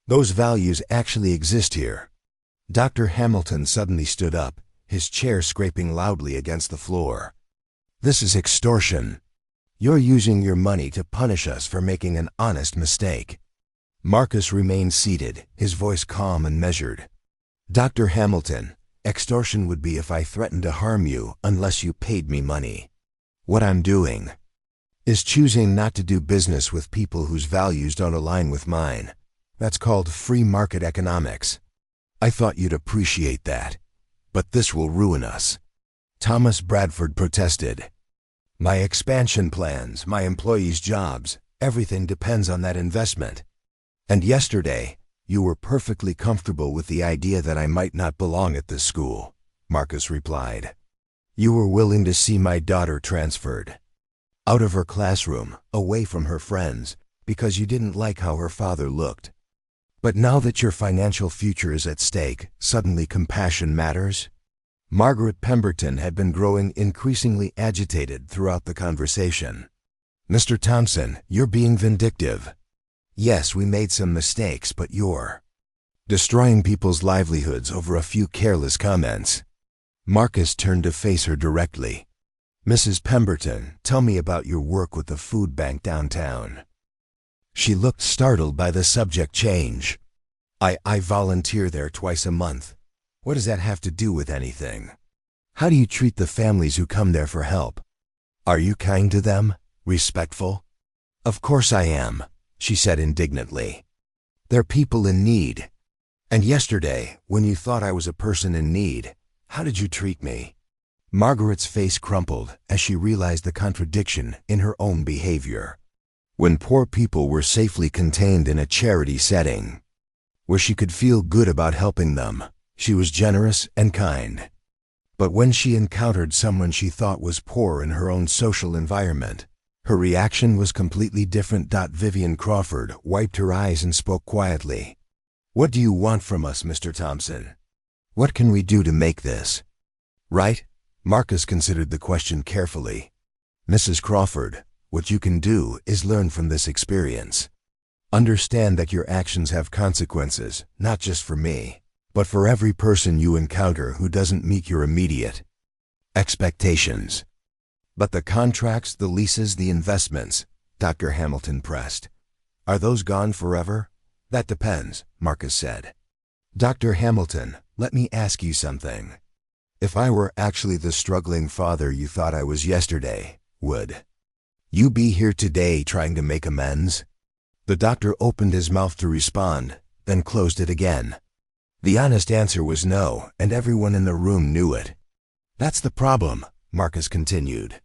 those values actually exist here. Dr. Hamilton suddenly stood up, his chair scraping loudly against the floor. This is extortion. You're using your money to punish us for making an honest mistake. Marcus remained seated, his voice calm and measured. Dr. Hamilton, extortion would be if I threatened to harm you unless you paid me money. What I'm doing is choosing not to do business with people whose values don't align with mine. That's called free market economics. I thought you'd appreciate that. But this will ruin us. Thomas Bradford protested. My expansion plans, my employees' jobs, everything depends on that investment. And yesterday, you were perfectly comfortable with the idea that I might not belong at this school, Marcus replied. You were willing to see my daughter transferred out of her classroom, away from her friends, because you didn't like how her father looked. But now that your financial future is at stake, suddenly compassion matters? Margaret Pemberton had been growing increasingly agitated throughout the conversation. Mr. Thompson, you're being vindictive. Yes, we made some mistakes, but you're destroying people's livelihoods over a few careless comments. Marcus turned to face her directly. Mrs. Pemberton, tell me about your work with the food bank downtown. She looked startled by the subject change. I volunteer there twice a month. What does that have to do with anything? How do you treat the families who come there for help? Are you kind to them? Respectful? Of course I am, she said indignantly. They're people in need. And yesterday, when you thought I was a person in need, how did you treat me? Margaret's face crumpled as she realized the contradiction in her own behavior. When poor people were safely contained in a charity setting, where she could feel good about helping them, she was generous and kind. But when she encountered someone she thought was poor in her own social environment, her reaction was completely different. Vivian Crawford wiped her eyes and spoke quietly. What do you want from us, Mr. Thompson? What can we do to make this right? Marcus considered the question carefully. Mrs. Crawford, what you can do is learn from this experience. Understand that your actions have consequences, not just for me, but for every person you encounter who doesn't meet your immediate expectations. But the contracts, the leases, the investments, Dr. Hamilton pressed. Are those gone forever? That depends, Marcus said. Dr. Hamilton, let me ask you something. If I were actually the struggling father you thought I was yesterday, would you be here today trying to make amends? The doctor opened his mouth to respond, then closed it again. The honest answer was no, and everyone in the room knew it. That's the problem, Marcus continued.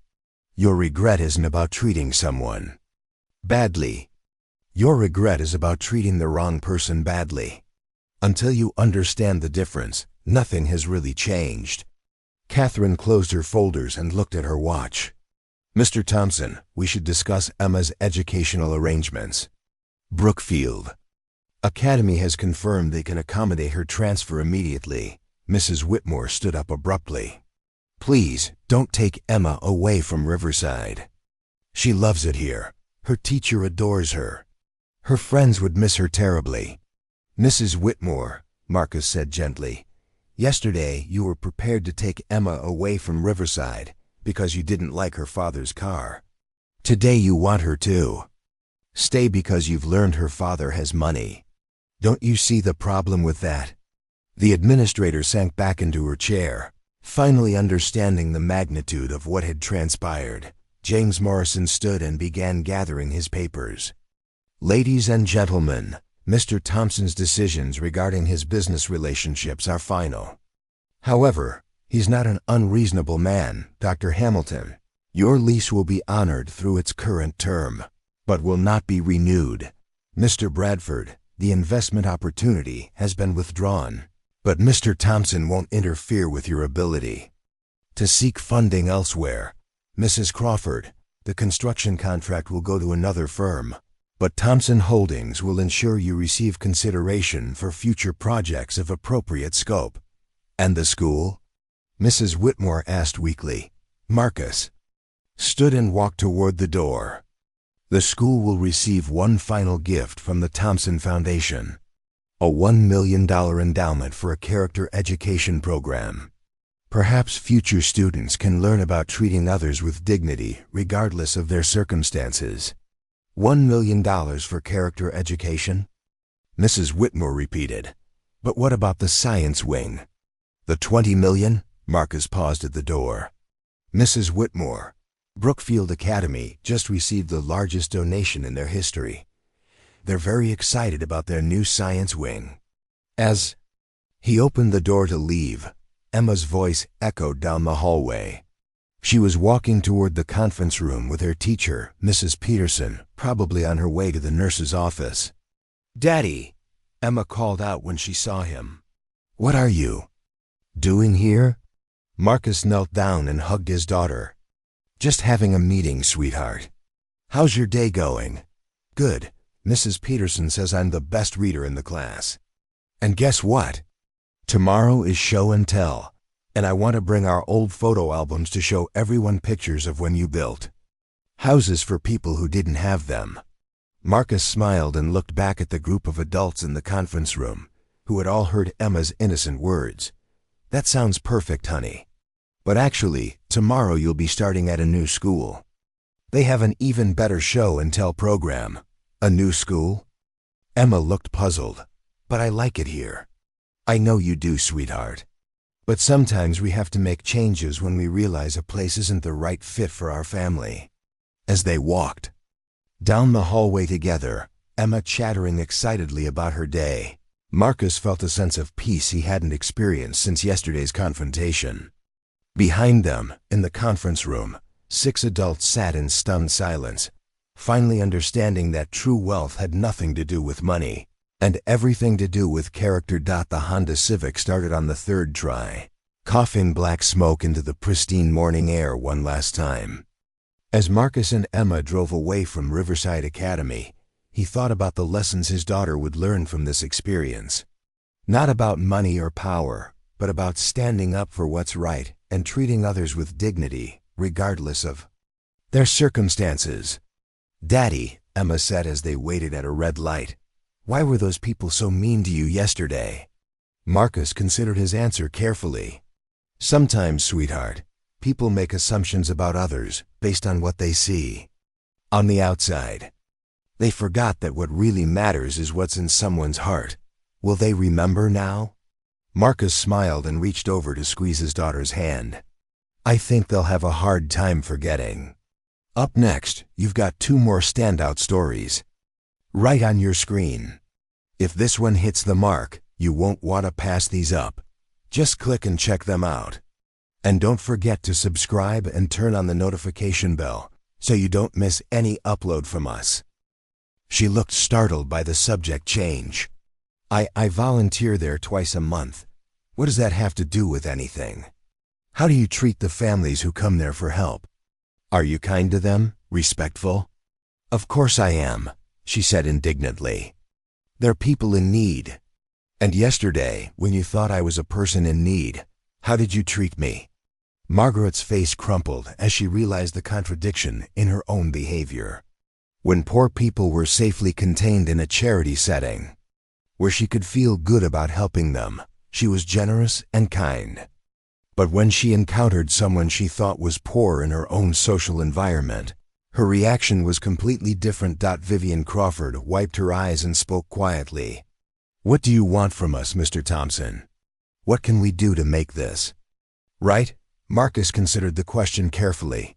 Your regret isn't about treating someone badly. Your regret is about treating the wrong person badly. Until you understand the difference, nothing has really changed. Catherine closed her folders and looked at her watch. Mr. Thompson, we should discuss Emma's educational arrangements. Brookfield Academy has confirmed they can accommodate her transfer immediately. Mrs. Whitmore stood up abruptly. Please, don't take Emma away from Riverside. She loves it here. Her teacher adores her. Her friends would miss her terribly. Mrs. Whitmore, Marcus said gently, yesterday you were prepared to take Emma away from Riverside because you didn't like her father's car. Today you want her to stay because you've learned her father has money. Don't you see the problem with that? The administrator sank back into her chair, finally understanding the magnitude of what had transpired. James Morrison stood and began gathering his papers. Ladies and gentlemen, Mr. Thompson's decisions regarding his business relationships are final. However, he's not an unreasonable man, Dr. Hamilton. Your lease will be honored through its current term, but will not be renewed. Mr. Bradford, the investment opportunity has been withdrawn, but Mr. Thompson won't interfere with your ability to seek funding elsewhere. Mrs. Crawford, the construction contract will go to another firm, but Thompson Holdings will ensure you receive consideration for future projects of appropriate scope. And the school? Mrs. Whitmore asked weakly. Marcus stood and walked toward the door. The school will receive one final gift from the Thompson Foundation, a $1 million endowment for a character education program. Perhaps future students can learn about treating others with dignity regardless of their circumstances. $1 million for character education? Mrs. Whitmore repeated. But what about the science wing? The $20 million? Marcus paused at the door. Mrs. Whitmore, Brookfield Academy just received the largest donation in their history. They're very excited about their new science wing. As he opened the door to leave, Emma's voice echoed down the hallway. She was walking toward the conference room with her teacher, Mrs. Peterson, probably on her way to the nurse's office. Daddy, Emma called out when she saw him. What are you doing here? Marcus knelt down and hugged his daughter. Just having a meeting, sweetheart. How's your day going? Good. Mrs. Peterson says I'm the best reader in the class. And guess what? Tomorrow is show and tell, and I want to bring our old photo albums to show everyone pictures of when you built houses for people who didn't have them. Marcus smiled and looked back at the group of adults in the conference room, who had all heard Emma's innocent words. That sounds perfect, honey. But actually, tomorrow you'll be starting at a new school. They have an even better show and tell program. A new school? Emma looked puzzled. But I like it here. I know you do, sweetheart. But sometimes we have to make changes when we realize a place isn't the right fit for our family. As they walked down the hallway together, Emma chattering excitedly about her day, Marcus felt a sense of peace he hadn't experienced since yesterday's confrontation. Behind them, in the conference room, 6 adults sat in stunned silence, finally understanding that true wealth had nothing to do with money, and everything to do with character. The Honda Civic started on the 3rd try, coughing black smoke into the pristine morning air one last time. As Marcus and Emma drove away from Riverside Academy, he thought about the lessons his daughter would learn from this experience. Not about money or power, but about standing up for what's right and treating others with dignity, regardless of their circumstances. Daddy, Emma said as they waited at a red light, why were those people so mean to you yesterday? Marcus considered his answer carefully. Sometimes, sweetheart, people make assumptions about others based on what they see on the outside. They forgot that what really matters is what's in someone's heart. Will they remember now? Marcus smiled and reached over to squeeze his daughter's hand. I think they'll have a hard time forgetting. Up next, you've got 2 more standout stories right on your screen. If this one hits the mark, you won't want to pass these up. Just click and check them out. And don't forget to subscribe and turn on the notification bell so you don't miss any upload from us. She looked startled by the subject change. I volunteer there twice a month. What does that have to do with anything? How do you treat the families who come there for help? Are you kind to them? Respectful? Of course I am, she said indignantly. They're people in need. And yesterday, when you thought I was a person in need, how did you treat me? Margaret's face crumpled as she realized the contradiction in her own behavior. When poor people were safely contained in a charity setting, where she could feel good about helping them, she was generous and kind. But when she encountered someone she thought was poor in her own social environment, her reaction was completely different. Vivian Crawford wiped her eyes and spoke quietly. What do you want from us, Mr. Thompson? What can we do to make this right? Marcus considered the question carefully.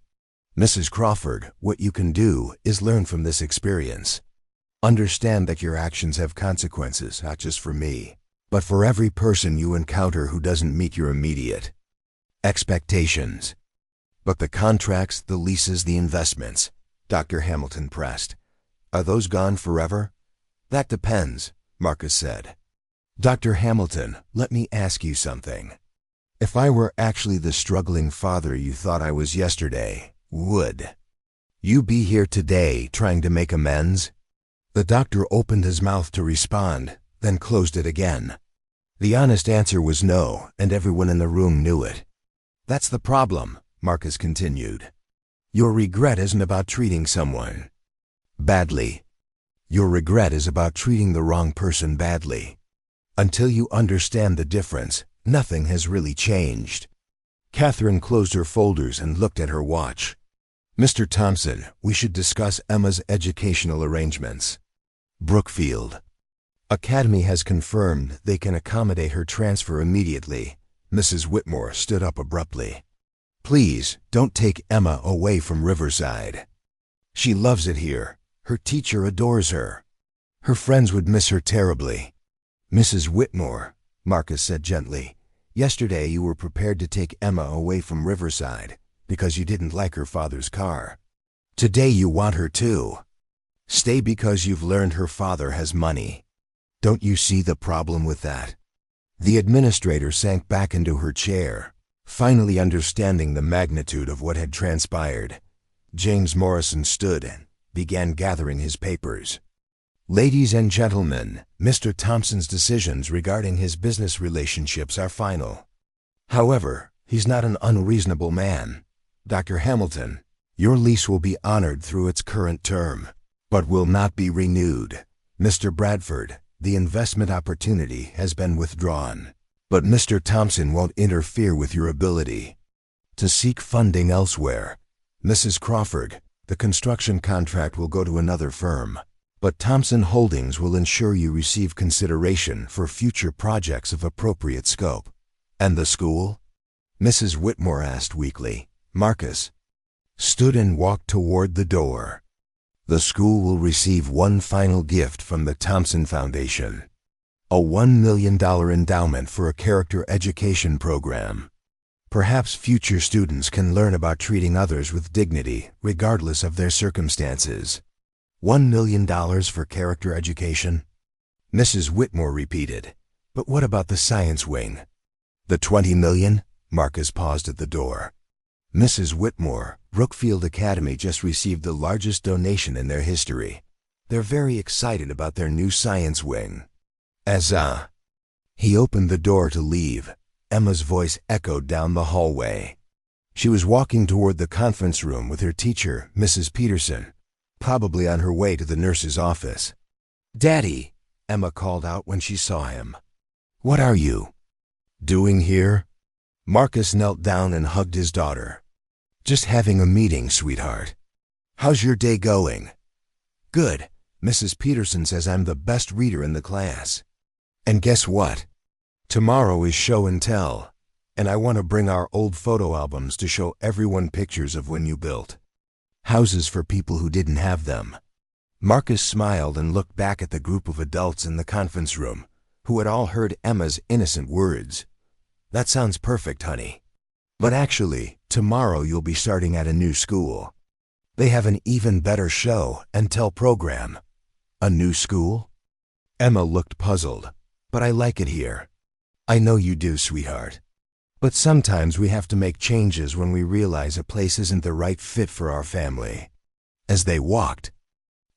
Mrs. Crawford, what you can do is learn from this experience. Understand that your actions have consequences, not just for me, but for every person you encounter who doesn't meet your immediate expectations. But the contracts, the leases, the investments, Dr. Hamilton pressed, are those gone forever? That depends, Marcus said. Dr. Hamilton, let me ask you something. If I were actually the struggling father you thought I was yesterday, would you be here today trying to make amends? The doctor opened his mouth to respond, then closed it again. The honest answer was no, and everyone in the room knew it. That's the problem, Marcus continued. Your regret isn't about treating someone badly. Your regret is about treating the wrong person badly. Until you understand the difference, nothing has really changed. Catherine closed her folders and looked at her watch. Mr. Thompson, we should discuss Emma's educational arrangements. Brookfield Academy has confirmed they can accommodate her transfer immediately. Mrs. Whitmore stood up abruptly. Please, don't take Emma away from Riverside. She loves it here. Her teacher adores her. Her friends would miss her terribly. Mrs. Whitmore, Marcus said gently, yesterday you were prepared to take Emma away from Riverside because you didn't like her father's car. Today you want her to stay because you've learned her father has money. Don't you see the problem with that? The administrator sank back into her chair, finally understanding the magnitude of what had transpired. James Morrison stood and began gathering his papers. Ladies and gentlemen, Mr. Thompson's decisions regarding his business relationships are final. However, he's not an unreasonable man. Dr. Hamilton, your lease will be honored through its current term, but will not be renewed. Mr. Bradford, the investment opportunity has been withdrawn, but Mr. Thompson won't interfere with your ability to seek funding elsewhere. Mrs. Crawford, the construction contract will go to another firm, but Thompson Holdings will ensure you receive consideration for future projects of appropriate scope. And the school? Mrs. Whitmore asked weakly. Marcus stood and walked toward the door. The school will receive one final gift from the Thompson Foundation, a $1 million endowment for a character education program. Perhaps future students can learn about treating others with dignity, regardless of their circumstances. $1 million for character education? Mrs. Whitmore repeated. But what about the science wing? The $20 million? Marcus paused at the door. Mrs. Whitmore, Brookfield Academy just received the largest donation in their history. They're very excited about their new science wing. He opened the door to leave. Emma's voice echoed down the hallway. She was walking toward the conference room with her teacher, Mrs. Peterson, probably on her way to the nurse's office. Daddy, Emma called out when she saw him. What are you doing here? Marcus knelt down and hugged his daughter. Just having a meeting, sweetheart. How's your day going? Good. Mrs. Peterson says I'm the best reader in the class. And guess what? Tomorrow is show and tell, and I want to bring our old photo albums to show everyone pictures of when you built houses for people who didn't have them. Marcus smiled and looked back at the group of adults in the conference room, who had all heard Emma's innocent words. That sounds perfect, honey. But actually, tomorrow you'll be starting at a new school. They have an even better show and tell program. A new school? Emma looked puzzled. But I like it here. I know you do, sweetheart. But sometimes we have to make changes when we realize a place isn't the right fit for our family. As they walked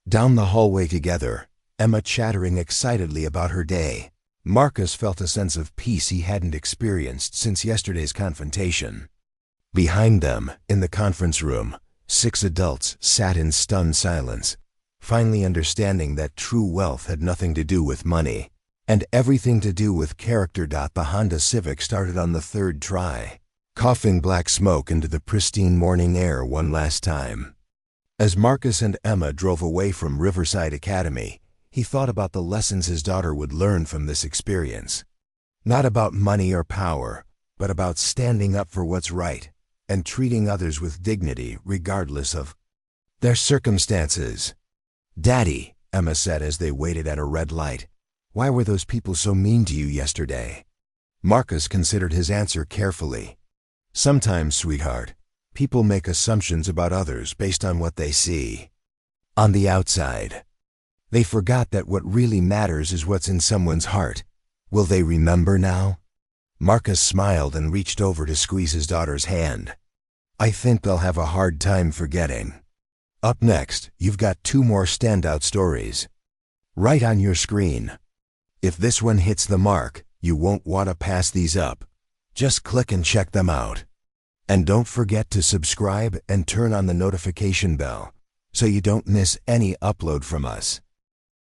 down the hallway together, Emma chattering excitedly about her day, Marcus felt a sense of peace he hadn't experienced since yesterday's confrontation. Behind them, in the conference room, 6 adults sat in stunned silence, finally understanding that true wealth had nothing to do with money, and everything to do with character. The Honda Civic started on the 3rd try, coughing black smoke into the pristine morning air one last time. As Marcus and Emma drove away from Riverside Academy, he thought about the lessons his daughter would learn from this experience. Not about money or power, but about standing up for what's right, and treating others with dignity regardless of their circumstances. "Daddy," Emma said as they waited at a red light, "why were those people so mean to you yesterday?" Marcus considered his answer carefully. "Sometimes, sweetheart, people make assumptions about others based on what they see on the outside. They forgot that what really matters is what's in someone's heart. Will they remember now?" Marcus smiled and reached over to squeeze his daughter's hand. "I think they'll have a hard time forgetting." Up next, you've got 2 more standout stories right on your screen. If this one hits the mark, you won't want to pass these up. Just click and check them out. And don't forget to subscribe and turn on the notification bell so you don't miss any upload from us.